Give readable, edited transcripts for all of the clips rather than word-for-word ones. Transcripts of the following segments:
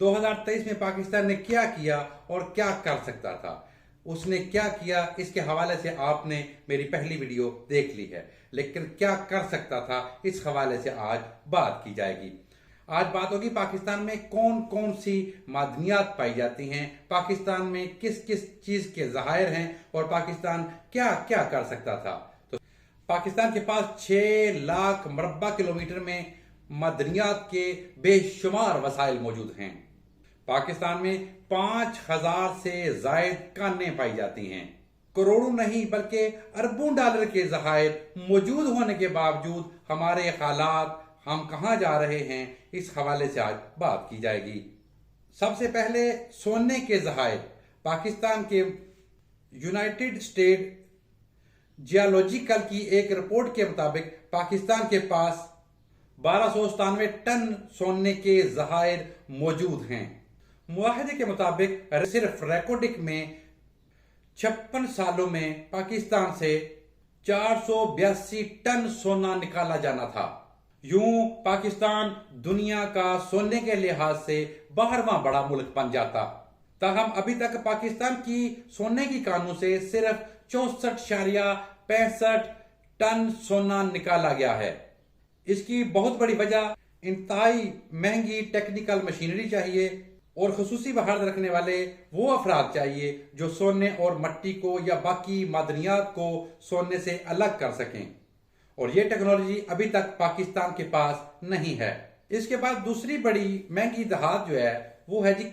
2023 में पाकिस्तान ने क्या किया और क्या कर सकता था, उसने क्या किया, इसके हवाले से आपने मेरी पहली वीडियो देख ली है। लेकिन क्या कर सकता था, इस हवाले से आज बात की जाएगी। आज बात होगी पाकिस्तान में कौन कौन सी मादनियात पाई जाती हैं, पाकिस्तान में किस किस चीज के ज़खायर हैं और पाकिस्तान क्या क्या कर सकता था। तो पाकिस्तान के पास 6 लाख मुरब्बा किलोमीटर में मादनियात के बेशुमार वसाइल मौजूद हैं। पाकिस्तान में 5000 से जायद कानें पाई जाती हैं। करोड़ों नहीं बल्कि अरबों डॉलर के ज़खायर मौजूद होने के बावजूद हमारे हालात, हम कहां जा रहे हैं, इस हवाले से आज बात की जाएगी। सबसे पहले सोने के ज़खायर। पाकिस्तान के यूनाइटेड स्टेट जियोलॉजिकल की एक रिपोर्ट के मुताबिक पाकिस्तान के पास 1297 टन सोने के ज़खायर मौजूद हैं। मुआहदे के मुताबिक सिर्फ रिकॉर्डिंग में 56 सालों में पाकिस्तान से 482 टन सोना निकाला जाना था। यूं पाकिस्तान दुनिया का सोने के लिहाज से 12वां बड़ा मुल्क बन जाता। ताहम अभी तक पाकिस्तान की सोने की कानों से सिर्फ 64.65 टन सोना निकाला गया है। इसकी बहुत बड़ी वजह इंतहाई महंगी टेक्निकल मशीनरी चाहिए और खसूसी महारत रखने वाले वो अफराद चाहिए जो सोने और मट्टी को या बाकी मादनियात को सोने से अलग कर सकें, और ये टेक्नोलॉजी अभी तक पाकिस्तान के पास नहीं है। इसके बाद दूसरी बड़ी महंगी धात जो है वो है जी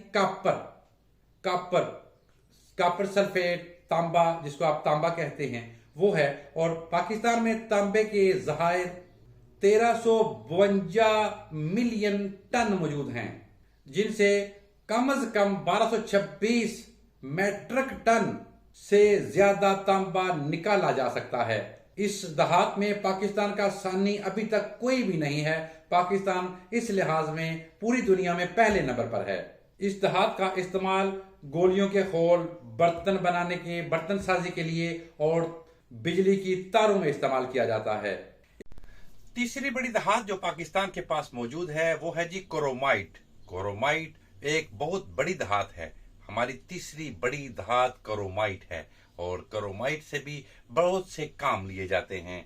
कापर सल्फेट, तांबा, जिसको आप तांबा कहते हैं, वो है। और पाकिस्तान में तांबे के ज़खायर 1352 मिलियन टन मौजूद हैं, जिनसे कम से कम 1226 मैट्रिक टन से ज्यादा तांबा निकाला जा सकता है। इस दहात में पाकिस्तान का सानी अभी तक कोई भी नहीं है। पाकिस्तान इस लिहाज में पूरी दुनिया में पहले नंबर पर है। इस दहात का इस्तेमाल गोलियों के खोल, बर्तन बनाने के, बर्तन साजी के लिए और बिजली की तारों में इस्तेमाल किया जाता है। तीसरी बड़ी दहात जो पाकिस्तान के पास मौजूद है वो है जी क्रोमाइट। क्रोमाइट एक बहुत बड़ी दहात है। हमारी तीसरी बड़ी दहात क्रोमाइट है और क्रोमाइट से भी बहुत से काम लिए जाते हैं।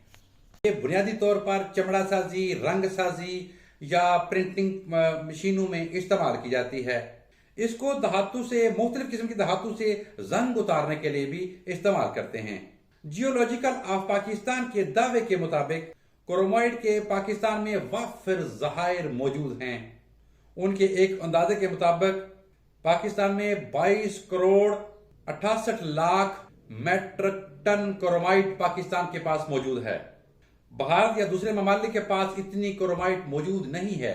ये बुनियादी तौर पर चमड़ा साजी, रंग साजी या प्रिंटिंग मशीनों में इस्तेमाल की जाती है। इसको धातु से, मुख्तलिफ किस्म की धातु से जंग उतारने के लिए भी इस्तेमाल करते हैं। जियोलॉजिकल ऑफ पाकिस्तान के दावे के मुताबिक क्रोमाइट के पाकिस्तान में वाफिर ज़खायर मौजूद हैं। उनके एक अंदाजे के मुताबिक पाकिस्तान में 22 crore 68 lakh metric ton chromite Pakistan के पास मौजूद है। भारत या दूसरे ममालिक के पास इतनी क्रोमाइट मौजूद नहीं है।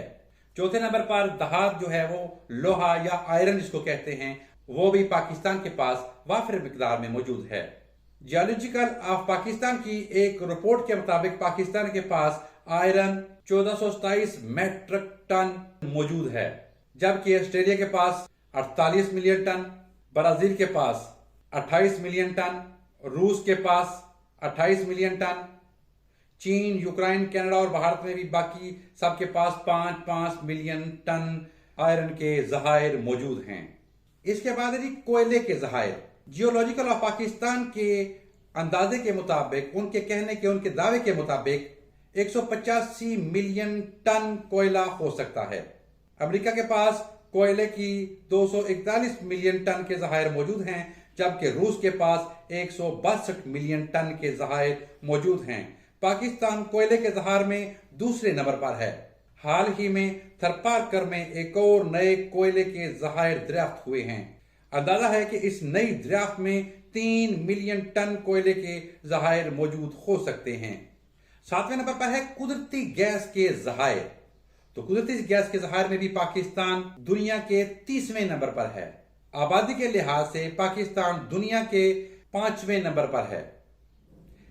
चौथे नंबर पर दहात जो है वो लोहा या आयरन जिसको कहते हैं, वो भी पाकिस्तान के पास वाफिर मिकदार में मौजूद है। जियोलॉजिकल ऑफ पाकिस्तान की एक रिपोर्ट के मुताबिक पाकिस्तान के पास आयरन 1427 मैट्रिक टन मौजूद है, जबकि ऑस्ट्रेलिया के पास 48 मिलियन टन, ब्राजील के पास 28 मिलियन टन, रूस के पास 28 मिलियन टन, चीन, यूक्रेन, कनाडा और भारत में भी बाकी सबके पास 5-5 मिलियन टन आयरन के ज़खायर मौजूद हैं। इसके बाद है कोयले के ज़खायर। जियोलॉजिकल ऑफ पाकिस्तान के अंदाजे के मुताबिक, उनके कहने के, उनके दावे के मुताबिक 185 मिलियन टन कोयला हो सकता है। अमेरिका के पास कोयले की 241 मिलियन टन के ज़खायर मौजूद हैं, जबकि रूस के पास 162 मिलियन टन के ज़खायर मौजूद हैं। पाकिस्तान कोयले के ज़खायर में दूसरे नंबर पर है। हाल ही में थरपारकर में एक और नए कोयले के ज़खायर दरियाफ्त हुए हैं। अंदाजा है कि इस नई दरियाफ्त में 3 मिलियन टन कोयले के ज़खायर मौजूद हो सकते हैं। 7वें नंबर पर है कुदरती गैस के ज़खायर। तो कुदरती गैस के ज़खायर में भी पाकिस्तान दुनिया के 30वें नंबर पर है। आबादी के लिहाज से पाकिस्तान दुनिया के 5वें नंबर पर है।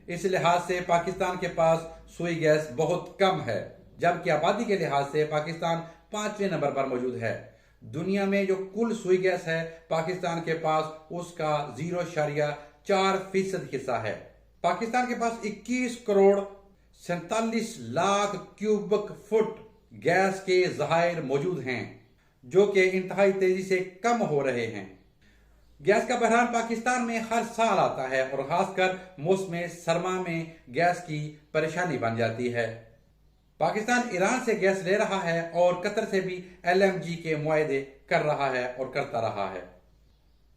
इस लिहाज से पाकिस्तान के पास सुई गैस बहुत कम है, जबकि आबादी के लिहाज से पाकिस्तान 5वें नंबर पर मौजूद है। दुनिया में जो कुल सुई गैस है पाकिस्तान के पास उसका 0.4% हिस्सा है। पाकिस्तान के पास 21 crore 47 lakh cubic foot gas के ज़खायर मौजूद हैं, जो कि इंतहाई तेजी से कम हो रहे हैं। गैस का बहरान पाकिस्तान में हर साल आता है और खासकर मौसम सरमा में गैस की परेशानी बन जाती है। पाकिस्तान ईरान से गैस ले रहा है और कतर से भी LNG के मुआहदे कर रहा है और करता रहा है।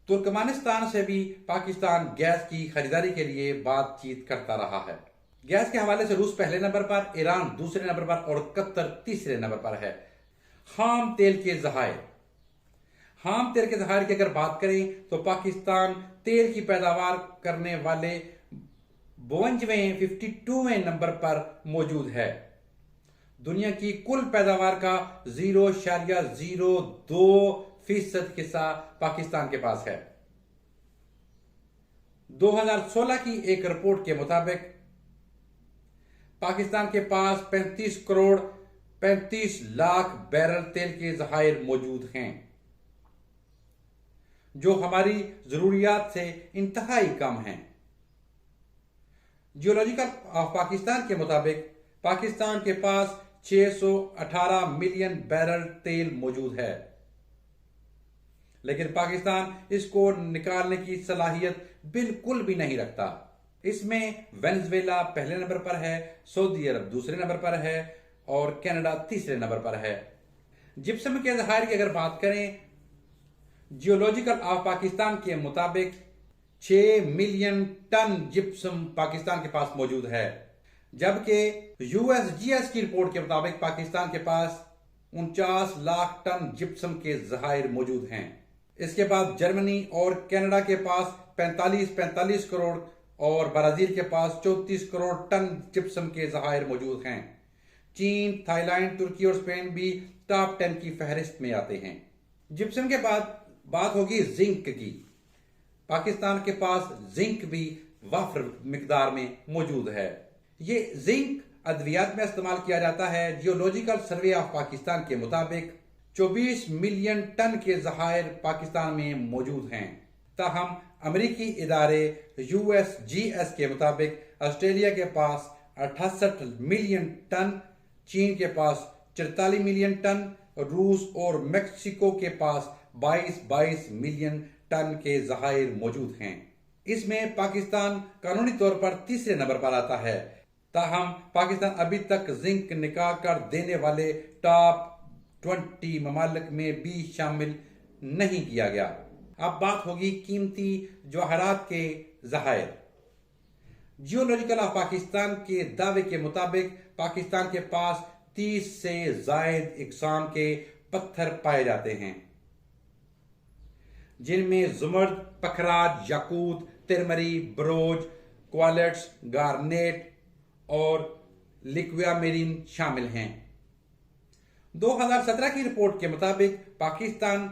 तुर्कमेनिस्तान से भी पाकिस्तान गैस की खरीदारी के लिए बातचीत करता रहा है। गैस के हवाले से रूस पहले नंबर पर, ईरान दूसरे नंबर पर और कतर तीसरे नंबर पर है। खाम तेल के जखायर। खाम तेल के जखायर की अगर बात करें तो पाकिस्तान तेल की पैदावार करने वाले 52वें नंबर पर मौजूद है। दुनिया की कुल पैदावार का 0.02% हिस्सा पाकिस्तान के पास है। 2016 की एक रिपोर्ट के मुताबिक पाकिस्तान के पास 35 करोड़ 35 लाख बैरल तेल के जखायर मौजूद हैं, जो हमारी जरूरियात से इंतहाई कम हैं। जियोलॉजिकल ऑफ पाकिस्तान के मुताबिक पाकिस्तान के पास 618 मिलियन बैरल तेल मौजूद है, लेकिन पाकिस्तान इसको निकालने की सलाहियत बिल्कुल भी नहीं रखता। इसमें वेनेजुएला पहले नंबर पर है, सऊदी अरब दूसरे नंबर पर है और कनाडा तीसरे नंबर पर है। जिप्सम के जखायर की अगर बात करें, जियोलॉजिकल ऑफ पाकिस्तान के मुताबिक 6 मिलियन टन जिप्सम पाकिस्तान के पास मौजूद है, जबकि USGS की रिपोर्ट के मुताबिक पाकिस्तान के पास 49 लाख टन जिप्सम के जखायर मौजूद हैं। इसके बाद जर्मनी और कनाडा के पास 45 करोड़ और ब्राजील के पास 34 करोड़ टन जिप्सम के जखायर मौजूद हैं। चीन, थाईलैंड, तुर्की और स्पेन भी टॉप 10 की फहरिस्त में आते हैं। जिप्सम के बाद बात होगी जिंक की। पाकिस्तान के पास जिंक भी वाफर मिकदार में मौजूद है। ये जिंक अद्वियात में इस्तेमाल किया जाता है। जियोलॉजिकल सर्वे ऑफ पाकिस्तान के मुताबिक 24 मिलियन टन के जखायर पाकिस्तान में मौजूद हैं। ताहम अमेरिकी इदारे USGS के मुताबिक ऑस्ट्रेलिया के पास 68 मिलियन टन, चीन के पास 44 मिलियन टन, रूस और मेक्सिको के पास 22 मिलियन टन के जखायर मौजूद हैं। इसमें पाकिस्तान कानूनी तौर पर तीसरे नंबर पर आता है। ताहम पाकिस्तान अभी तक जिंक निकाल कर देने वाले टॉप 20 ममालिक में भी शामिल नहीं किया गया। अब बात होगी कीमती जवाहरात के जखायर। जियोलॉजिकल ऑफ पाकिस्तान के दावे के मुताबिक पाकिस्तान के पास 30 से जायद इकसाम के पत्थर पाए जाते हैं, जिनमें जुमर्द, पखराज, याकूत, तिरमरी, ब्रोज, क्वार्ट्ज, गार्नेट और लिक्वामेरिन शामिल हैं। 2017 की रिपोर्ट के मुताबिक पाकिस्तान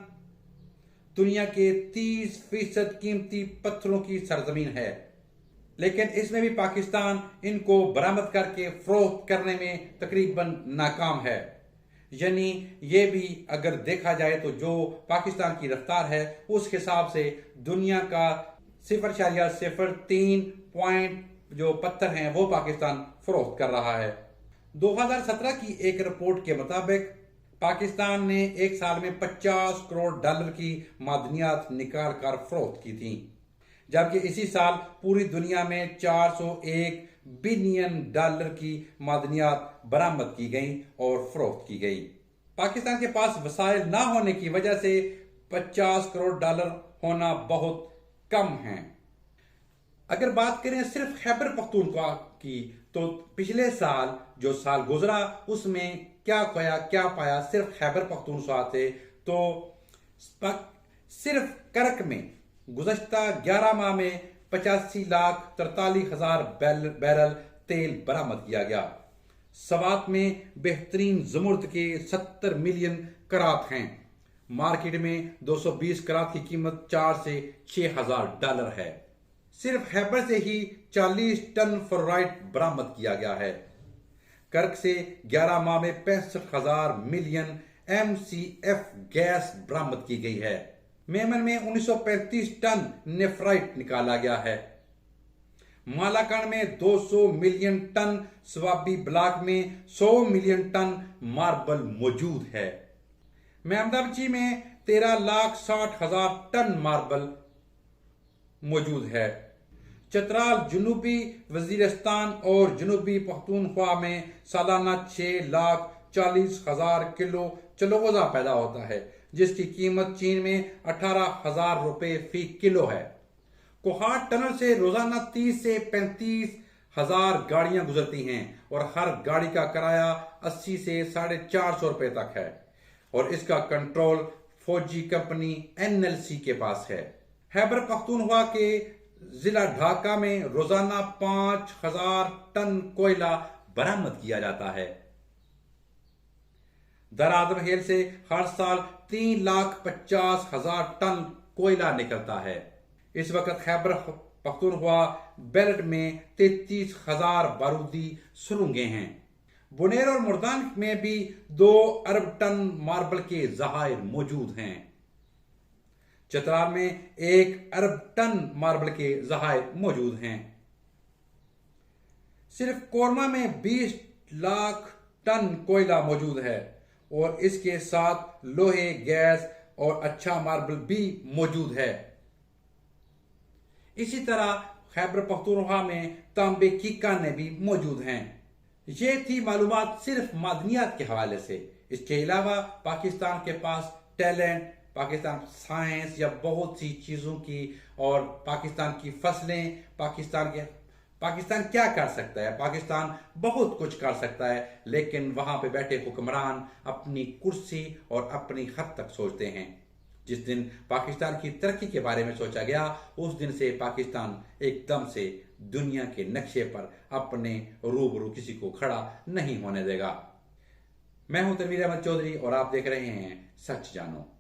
दुनिया के 30% कीमती पत्थरों की सरजमीन है, लेकिन इसमें भी पाकिस्तान इनको बरामद करके फरोख्त करने में तकरीबन नाकाम है। यानी ये भी अगर देखा जाए तो जो पाकिस्तान की रफ्तार है उस हिसाब से दुनिया का 0.03 पॉइंट जो पत्थर हैं वो पाकिस्तान फरोख्त कर रहा है। 2017 की एक रिपोर्ट के मुताबिक पाकिस्तान ने एक साल में 50 करोड़ डॉलर की मादनियात निकाल कर फरोख्त की थी, जबकि इसी साल पूरी दुनिया में 401 बिलियन डॉलर की मादनियात बरामद की गई और फरोख्त की गई। पाकिस्तान के पास वसाइल ना होने की वजह से 50 करोड़ डॉलर होना बहुत कम है। अगर बात करें सिर्फ खैबर पख्तूनख्वा की, तो पिछले साल जो साल गुजरा उसमें क्या खोया क्या पाया सिर्फ खैबर पख्तूनख्वा से, तो सिर्फ करक में गुज़श्ता 11 माह में 85,43,000 बैरल तेल बरामद किया गया। सवात में बेहतरीन ज़मुर्द के 70 मिलियन करात हैं। मार्केट में 220 करात की कीमत 4 से 6,000 डॉलर है। सिर्फ खैबर से ही 40 टन फ्लोराइड बरामद किया गया है। कर्क से 11 माह में 65,000 मिलियन MCF गैस बरामद की गई है। मेमन में 1935 टन नेफ्राइट निकाला गया है। मालाकान में 200 मिलियन टन, स्वाबी ब्लॉक में 100 मिलियन टन मार्बल मौजूद है। मेमदबची में 13,60,000 टन मार्बल मौजूद है। चतराल, जनूबी वजीरिस्तान और जनूबी पख्तूनख्वा में सालाना 6,40,000 किलो चलोगोजा पैदा होता है, जिसकी कीमत चीन में 18,000 रुपए फी किलो है। कोहाट टनल से रोजाना 30 से 35,000 गाड़ियां गुजरती हैं और हर गाड़ी का किराया 80 से 450 रुपए तक है और इसका कंट्रोल फौजी कंपनी NLC के पास है। खैबर पख्तूनख्वा के जिला ढाका में रोजाना 5,000 टन कोयला बरामद किया जाता है। दरादम हेल से हर साल 3,50,000 टन कोयला निकलता है। इस वक्त खैबर पख्तूनख्वा बेल्ट में 33,000 बारूदी सुरंगें हैं। बुनेर और मुर्दान में भी 2 अरब टन मार्बल के जहायर मौजूद हैं। चतराल में 1 अरब टन मार्बल के जहायर मौजूद हैं। सिर्फ कोरमा में 20 लाख टन कोयला मौजूद है और इसके साथ लोहे, गैस और अच्छा मार्बल भी मौजूद है। इसी तरह खैबर पख्तूनख्वा में तांबे की कानें भी मौजूद हैं। ये थी मालूमात सिर्फ मादनियात के हवाले से। इसके अलावा पाकिस्तान के पास टैलेंट, पाकिस्तान साइंस या बहुत सी चीजों की और पाकिस्तान की फसलें, पाकिस्तान क्या कर सकता है, पाकिस्तान बहुत कुछ कर सकता है, लेकिन वहां पे बैठे हुक्मरान अपनी कुर्सी और अपनी हद तक सोचते हैं। जिस दिन पाकिस्तान की तरक्की के बारे में सोचा गया, उस दिन से पाकिस्तान एकदम से दुनिया के नक्शे पर अपने रूबरू किसी को खड़ा नहीं होने देगा। मैं हूं तनवीर अहमद चौधरी और आप देख रहे हैं सच जानो।